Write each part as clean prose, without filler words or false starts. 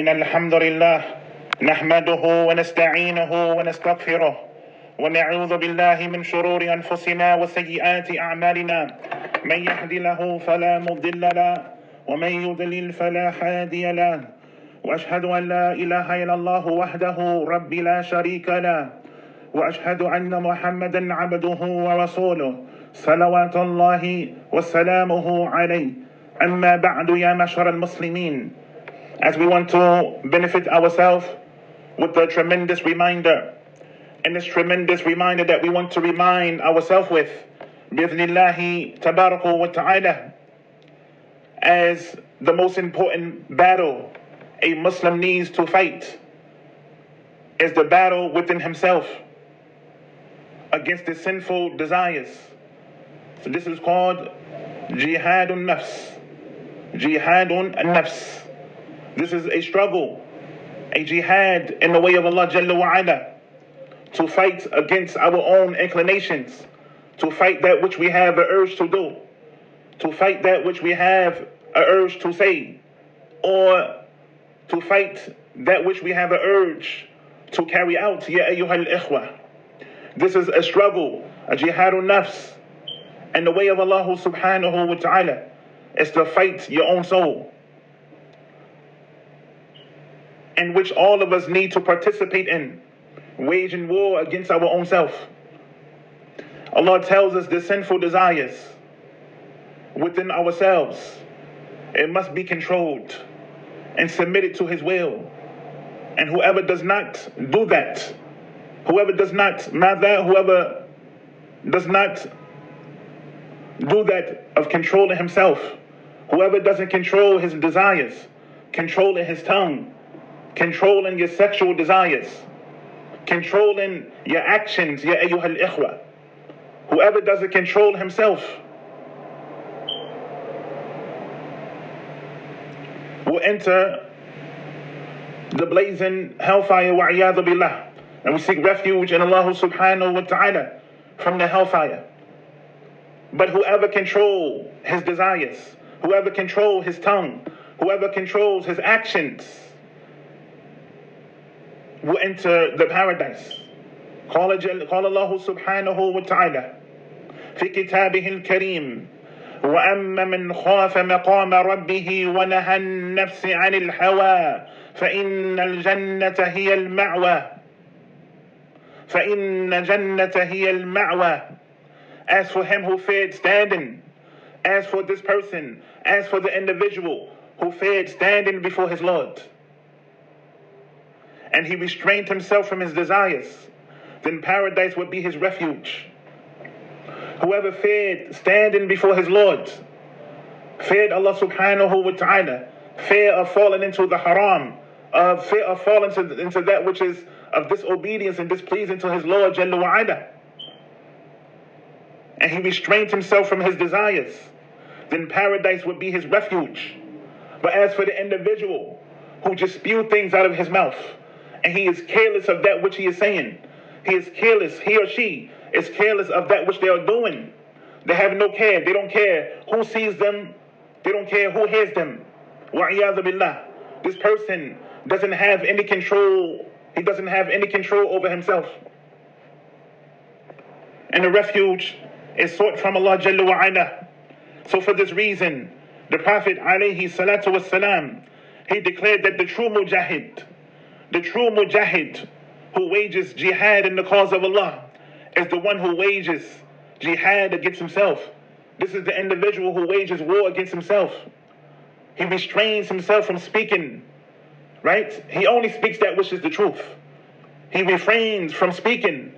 إن الحمد لله نحمده ونستعينه ونستغفره ونعوذ بالله من شرور أنفسنا وسيئات أعمالنا من يهد له فلا مضل له ومن يضلل فلا هادي له وأشهد أن لا إله إلا الله وحده رب لا شريك له وأشهد أن محمدا عبده ورسوله صلوات الله وسلامه عليه أما بعد يا معشر المسلمين. As we want to benefit ourselves with the tremendous reminder, and this tremendous reminder that we want to remind ourselves with, bi'idhnillahi tabaraka wa ta'ala, as the most important battle a Muslim needs to fight is the battle within himself against his sinful desires. So this is called jihadun nafs. Jihadun nafs. This is a struggle, a jihad in the way of Allah Jalla wa Ala, to fight against our own inclinations, to fight that which we have an urge to do, to fight that which we have an urge to say, or to fight that which we have an urge to carry out. Ya ayyuhal ikhwa. This is a struggle, a jihadun nafs. And the way of Allah subhanahu wa ta'ala is to fight your own soul, in which all of us need to participate in, waging war against our own self. Allah tells us the sinful desires within ourselves, it must be controlled and submitted to His will. And whoever does not do that, whoever does not do that of controlling himself, whoever doesn't control his desires, controlling his tongue, controlling your sexual desires, controlling your actions, ya ayyuhal ikhwa, whoever doesn't control himself will enter the blazing hellfire, wa iyadhu billah. And we seek refuge in Allah subhanahu wa ta'ala from the hellfire. But whoever controls his desires, whoever controls his tongue, whoever controls his actions, will enter the paradise. قال الله سبحانه وتعالى في كتابه الكريم وأما من خاف مقام ربه ونهى النفس عن الهوى فإن الجنة هي المأوى فإن جنة هي المأوى. As for him who feared standing, as for this person, as for the individual who feared standing before his Lord, and he restrained himself from his desires, then paradise would be his refuge. Whoever feared standing before his Lord, feared Allah subhanahu wa ta'ala, fear of falling into the haram, fear of falling into that which is of disobedience and displeasing to his Lord Jalla wa Ala, and he restrained himself from his desires, then paradise would be his refuge. But as for the individual who just spew things out of his mouth, and he is careless of that which he is saying, he is careless, he or she is careless of that which they are doing. They have no care. They don't care who sees them. They don't care who hears them. Wa iyadhu billah. This person doesn't have any control. He doesn't have any control over himself. And the refuge is sought from Allah Jalla wa Ala. So for this reason, the Prophet alayhi salatu wassalam, he declared that the true mujahid who wages jihad in the cause of Allah is the one who wages jihad against himself. This is the individual who wages war against himself. He restrains himself from speaking, right? He only speaks that which is the truth. He refrains from speaking.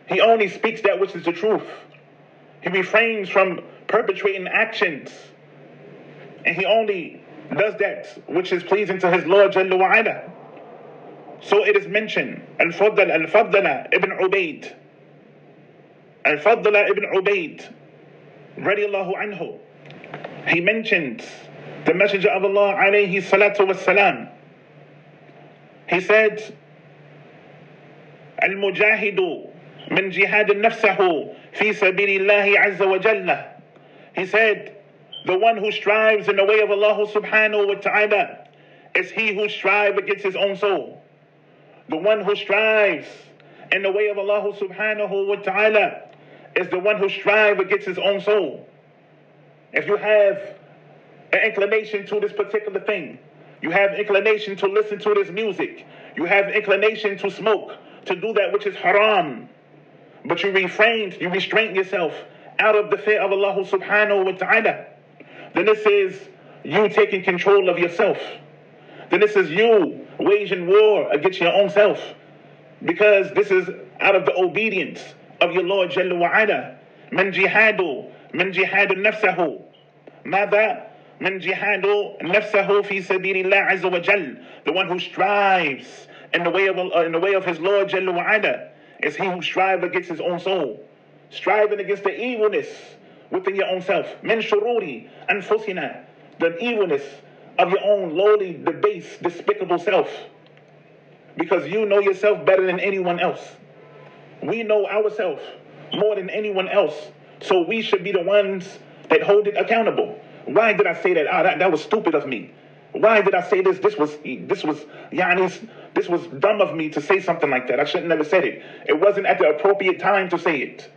He only speaks that which is the truth. He refrains from perpetrating actions, and he only does that which is pleasing to his Lord Jalla wa Ala. So it is mentioned, Al-Fadl ibn Ubayd, radiallahu anhu, he mentions the Messenger of Allah alayhi salatu wassalam. He said, Al-Mujahidu min jihad nafsahu fi sabilillahi azza wa jalla. He said, the one who strives in the way of Allah subhanahu wa ta'ala is he who strives against his own soul. The one who strives in the way of Allah subhanahu wa ta'ala is the one who strives against his own soul. If you have an inclination to this particular thing, you have inclination to listen to this music, you have inclination to smoke, to do that which is haram, but you restrain yourself out of the fear of Allah subhanahu wa ta'ala, then this is you taking control of yourself. Then this is you waging war against your own self, because this is out of the obedience of your Lord Jalla wa Ala. من جهاد نفسه ماذا؟ من جهاد نفسه في سبيل الله عز وجل. The one who strives in the way of his Lord Jalla wa Ala is he who strives against his own soul, striving against the evilness within your own self. من شرور أنفسنا, the evilness of your own lowly, debased, despicable self. Because you know yourself better than anyone else. We know ourselves more than anyone else. So we should be the ones that hold it accountable. Why did I say that? That was stupid of me. Why did I say this? This was dumb of me to say something like that. I shouldn't never said it. It wasn't at the appropriate time to say it.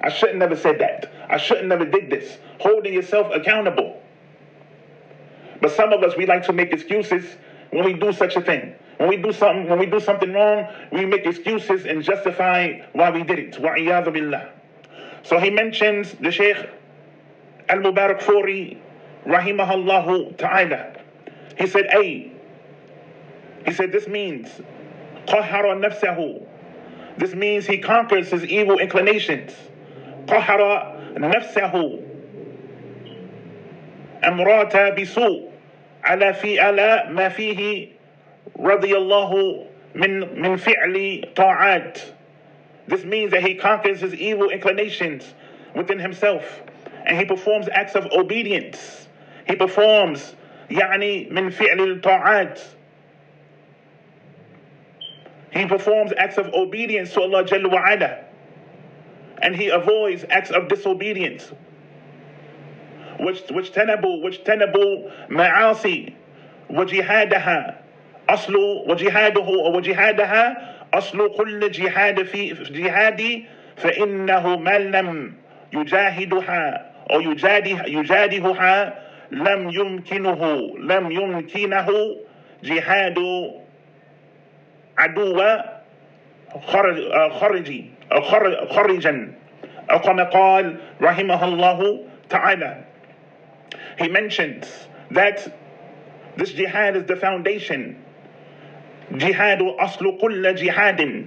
I shouldn't never said that. I shouldn't never did this. Holding yourself accountable. But some of us, we like to make excuses when we do such a thing. When we do something wrong, we make excuses and justify why we did it. وَعِيَاذُ بِاللَّهِ. So he mentions the Shaykh Al-Mubarak Furi, rahimahullahu ta'ala. He said this means قَهَرَ نَفْسَهُ. This means he conquers his evil inclinations. قَهَرَ نَفْسَهُ أَمْرَاتَ بِسُوء على ما فيه رضي الله من فعل طاعات. This means that he conquers his evil inclinations within himself, and he performs acts of obedience. He performs من فعل الطاعات. He performs acts of obedience to Allah Jalla wa Ala, and he avoids acts of disobedience. واجتنبوا معاصي وجهادها أصل وجهاده وجهادها أصل كل جهاد في جهادي فإنه من لم يجاهدها أو يجادها لم يمكنه جهاد عدو خرجا أو كما قال رحمه الله تعالى. He mentions that this jihad is the foundation. Jihadu aslu kulla jihadin.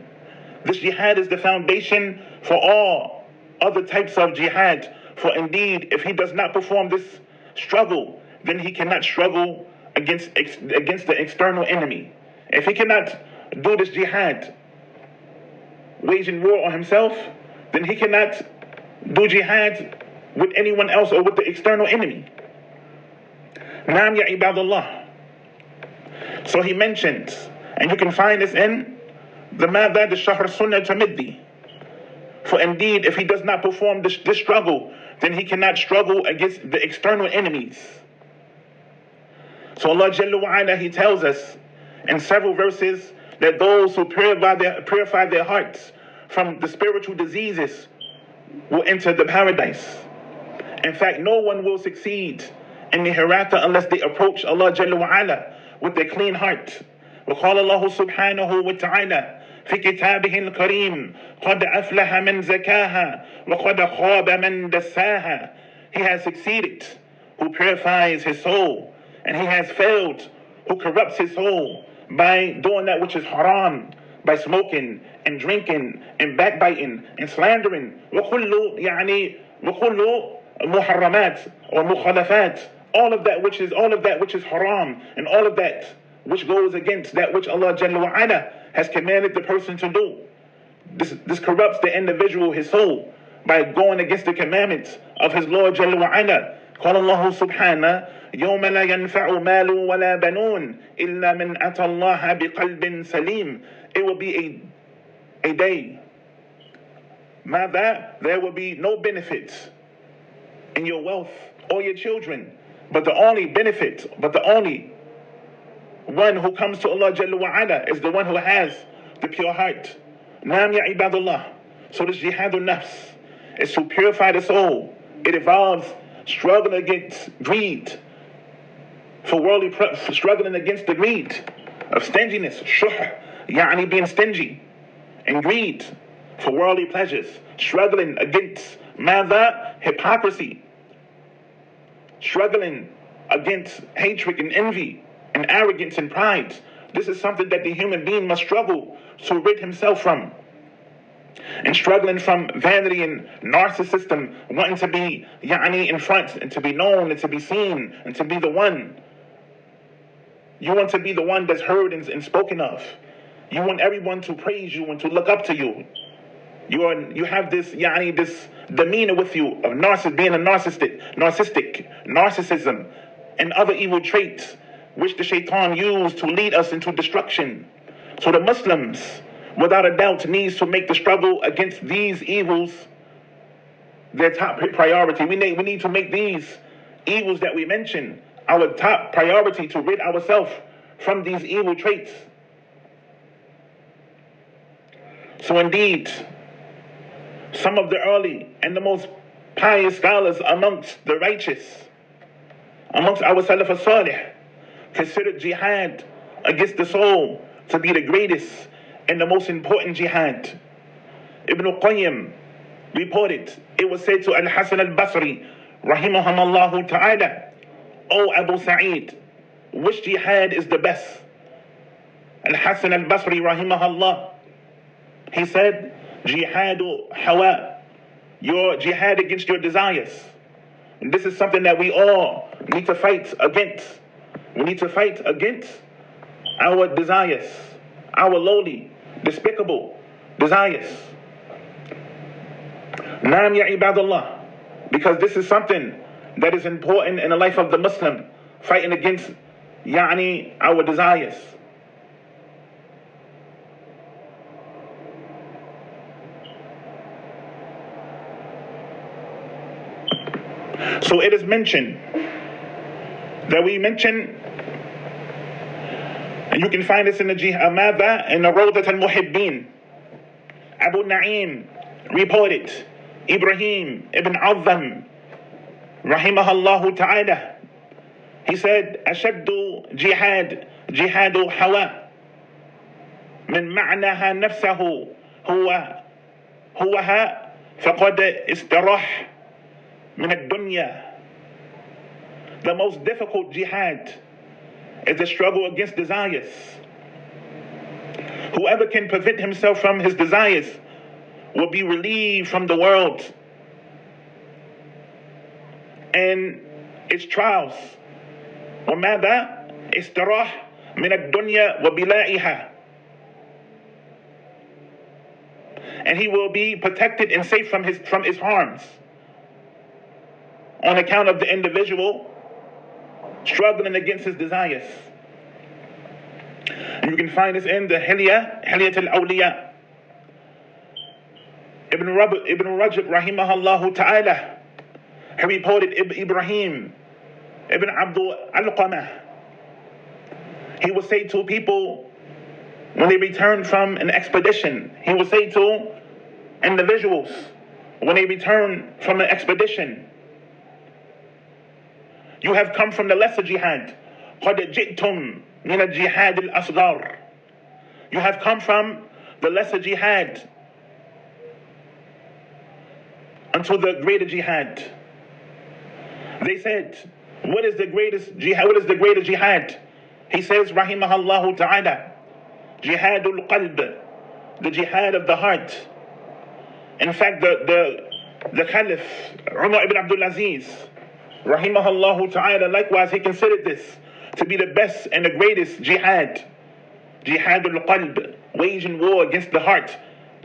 This jihad is the foundation for all other types of jihad. For indeed, if he does not perform this struggle, then he cannot struggle against the external enemy. If he cannot do this jihad, waging war on himself, then he cannot do jihad with anyone else or with the external enemy. Naam ya ibadallah. So he mentions, and you can find this in the Madad al-Shahr Sunnah Tamiddi. For indeed, if he does not perform this struggle, then he cannot struggle against the external enemies. So Allah Jalla wa Ala, he tells us in several verses that those who purify their hearts from the spiritual diseases will enter the paradise. In fact, no one will succeed in the hereafter unless they approach Allah Jalla wa Ala with a clean heart. وقال الله سبحانه وتعالى في كتابه الكريم قد أفلح من زكاها وقد خاب من دساها. He has succeeded who purifies his soul, and he has failed who corrupts his soul by doing that which is haram, by smoking and drinking and backbiting and slandering. وكل محرمات or مخالفات, all of that which is haram, and all of that which goes against that which Allah Jalla wa Ala has commanded the person to do. This corrupts the individual, his soul, by going against the commandments of his Lord Jalla wa Ala. قال الله سبحانه يوم لا ينفع مال ولا بنون إلا من أتى الله بقلب سليم. It will be a day there will be no benefits in your wealth or your children, but the only benefit, but the only one who comes to Allah Jalla wa Ala is the one who has the pure heart. Naam ya ibadullah. So this jihad al-nafs is to purify the soul. It involves struggling against greed, struggling against the greed of stinginess, shuh, yani being stingy, and greed for worldly pleasures, struggling against mada, hypocrisy, struggling against hatred and envy and arrogance and pride. This is something that the human being must struggle to rid himself from. And struggling from vanity and narcissism, wanting to be in front and to be known and to be seen and to be the one. You want to be the one that's heard and spoken of. You want everyone to praise you and to look up to you. You have this this demeanor with you of being a narcissism, and other evil traits which the shaitan used to lead us into destruction. So the Muslims, without a doubt, needs to make the struggle against these evils their top priority. We need to make these evils that we mention our top priority, to rid ourselves from these evil traits. So indeed, some of the early and the most pious scholars amongst the righteous, amongst our Salaf al-Salih, considered jihad against the soul to be the greatest and the most important jihad. Ibn Qayyim reported, it was said to Al-Hasan al-Basri, rahimahumullah ta'ala, O Abu Sa'id, which jihad is the best? Al-Hasan al-Basri, rahimahullah, he said, jihadu hawa, your jihad against your desires. And this is something that we all need to fight against. We need to fight against our desires, our lowly, despicable desires. Naam ya ibadullah, because this is something that is important in the life of the Muslim, fighting against our desires. So it is mentioned that we mention, and you can find this in the Jihad in the Rawdat al-Muhibbin. Abu Na'im reported, Ibrahim ibn Azam, rahimahullah ta'ala, he said, Ashaddu jihad, jihadu hawa, min ma'naha nafsahu, huwaha, faqad istirah min ad-dunya. The most difficult jihad is the struggle against desires. Whoever can prevent himself from his desires will be relieved from the world and its trials. وَمَاذَا إِسْتِرَاحْ مِنَ الدُّنْيَا وَبِلَائِهَا. And he will be protected and safe from his harms on account of the individual struggling against his desires. And you can find this in the Hilyat al-Awliya. Ibn Rajab rahimahullah ta'ala, he reported Ibrahim ibn Abdul Alqamah. He would say to people when they returned from an expedition, he would say to individuals when they return from an expedition, you have come from the lesser jihad. قَدْ جِئْتُمْ مِنَ الْجِهَادِ الْأَصْغَرِ. You have come from the lesser jihad unto the greater jihad. They said, what is the greatest jihad? What is the greater jihad? He says, rahimahullah ta'ala, jihadul qalb, the jihad of the heart. In fact, the Caliph, Umar ibn Abdul Aziz, rahimahullah ta'ala, likewise, he considered this to be the best and the greatest jihad. Jihadul qalb, waging war against the heart.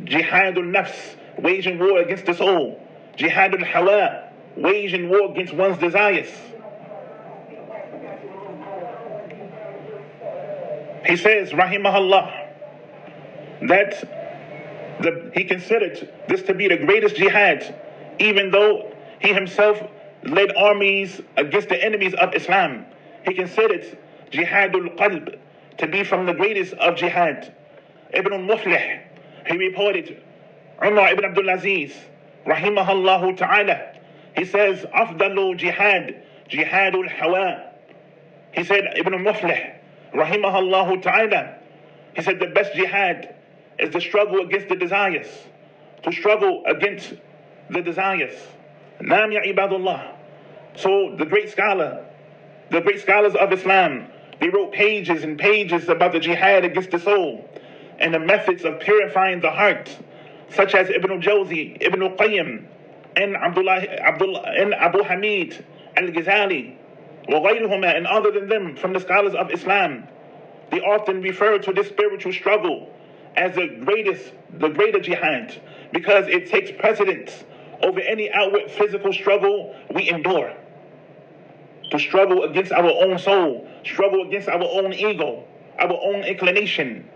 Jihadul nafs, waging war against the soul. Jihadul hawa, waging war against one's desires. He says, rahimahullah, that he considered this to be the greatest jihad, even though he himself led armies against the enemies of Islam. He considered jihadul qalb, to be from the greatest of jihad. Ibn al-Muflih, he reported, Umar ibn Abdulaziz, rahimahullah ta'ala, he says, Afdalu jihad, jihadul hawa. He said, Ibn al-Muflih, rahimahullah ta'ala, he said, the best jihad is the struggle against the desires, to struggle against the desires. Naam ya ibadullah. So the great scholars of Islam, they wrote pages and pages about the jihad against the soul and the methods of purifying the heart, such as Ibn al-Jawzi, Ibn al-Qayyim, and and Abu Hamid al-Ghazali, وغيرهما, and other than them from the scholars of Islam. They often refer to this spiritual struggle as the greater jihad, because it takes precedence over any outward physical struggle we endure. To struggle against our own soul, struggle against our own ego, our own inclination.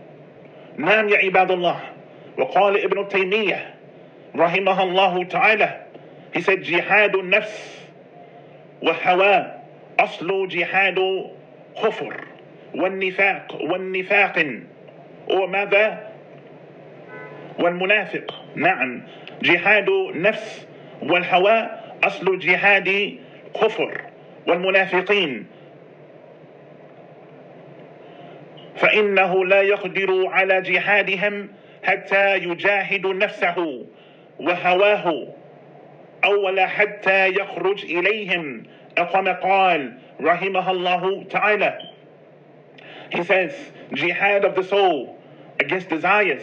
Naam ya ibadullah. وقال ابن تيمية رحمه الله تعالى, he said, جهاد النفس وهوى أصل جهاد كفر والنفاق وماذا والمنافق. نعم، جهاد النفس والهوى أصل جهاد كفر والمنافقين، فإنه لا يقدر على جهادهم حتى يجاهد نفسه وهواه أولا حتى يخرج إليهم، كما قال رحمه الله تعالى. He says, jihad of the soul against desires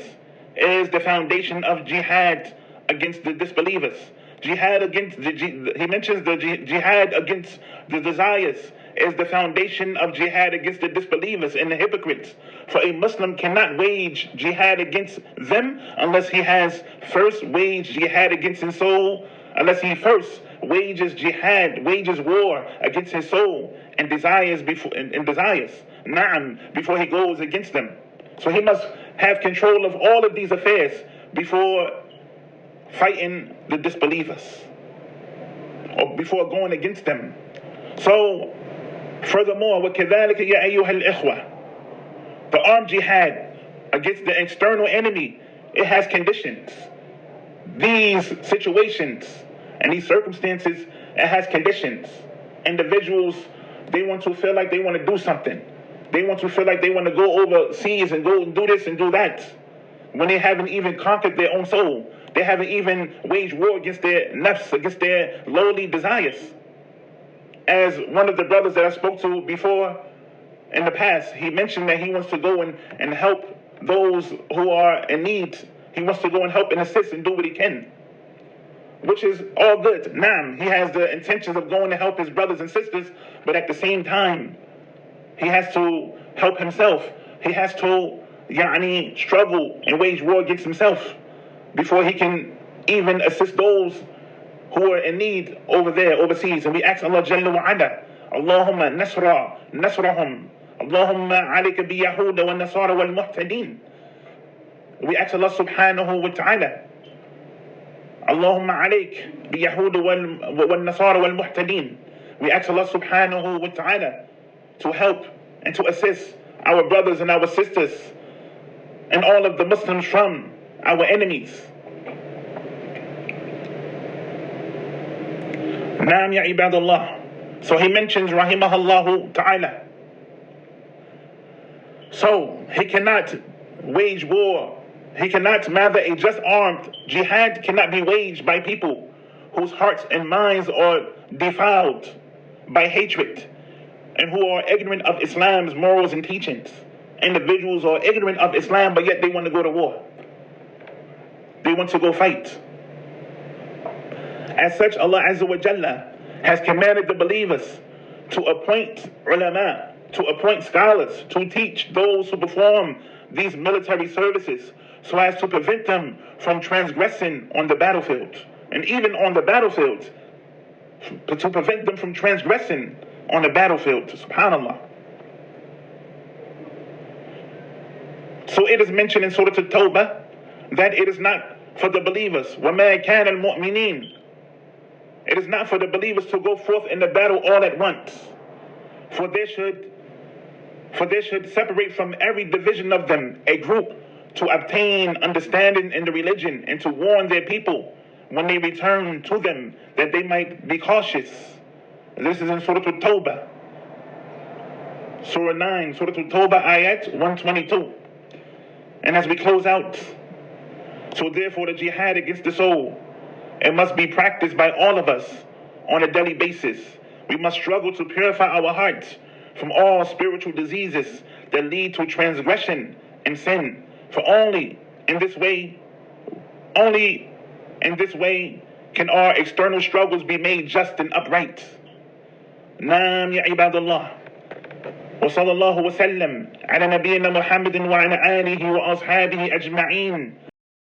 is the foundation of jihad against the disbelievers. Jihad against he mentions the jihad against the desires is the foundation of jihad against the disbelievers and the hypocrites. For a Muslim cannot wage jihad against them unless he has first waged jihad against his soul, unless he first wages war against his soul and desires before he goes against them. So he must have control of all of these affairs before fighting the disbelievers or before going against them. So furthermore, وَكَذَلِكَ يَا أَيُّهَا الْإِخْوَةِ, the armed jihad against the external enemy, it has conditions. These situations and these circumstances, it has conditions. Individuals, they want to feel like they want to do something. They want to feel like they want to go overseas and go and do this and do that, when they haven't even conquered their own soul. They haven't even waged war against their nafs, against their lowly desires. As one of the brothers that I spoke to before in the past, he mentioned that he wants to go and help those who are in need. He wants to go and help and assist and do what he can, which is all good. Naam, he has the intentions of going to help his brothers and sisters, but at the same time, he has to help himself. He has to struggle and wage war against himself before he can even assist those who are in need over there, overseas. And we ask Allah Jalla wa Ala, Allahumma nasrahum, Allahumma alayka bi Yahuda wa Nasara wal Muhtadin. We ask Allah subhanahu wa ta'ala, Allahumma alayk bi Yahuda wal Nasara wal Muhtadin. We ask Allah subhanahu wa ta'ala to help and to assist our brothers and our sisters and all of the Muslims from our enemies. Naam ya ibadullah. So he mentions rahimahullah ta'ala. So he cannot wage war. He cannot, a just armed jihad cannot be waged by people whose hearts and minds are defiled by hatred and who are ignorant of Islam's morals and teachings. Individuals are ignorant of Islam, but yet they want to go to war. They want to go fight. As such, Allah Azza wa Jalla has commanded the believers to appoint ulama, to appoint scholars, to teach those who perform these military services so as to prevent them from transgressing on the battlefield. And even on the battlefield, to prevent them from transgressing on the battlefield. Subhanallah. So it is mentioned in Surah At-Tawbah that it is not for the believers. وَمَا كَانَ الْمُؤْمِنِينَ. It is not for the believers to go forth in the battle all at once. For there should For there should separate from every division of them a group to obtain understanding in the religion and to warn their people when they return to them that they might be cautious. This is in Surah Al-Tawbah. Surah 9, Surah Al-Tawbah, ayat 122. And as we close out, so therefore the jihad against the soul, it must be practiced by all of us on a daily basis. We must struggle to purify our hearts from all spiritual diseases that lead to transgression and sin. For only in this way can our external struggles be made just and upright. Naam ya ibadallah. وصلى الله وسلم على نبينا محمد وعلى آله وأصحابه أجمعين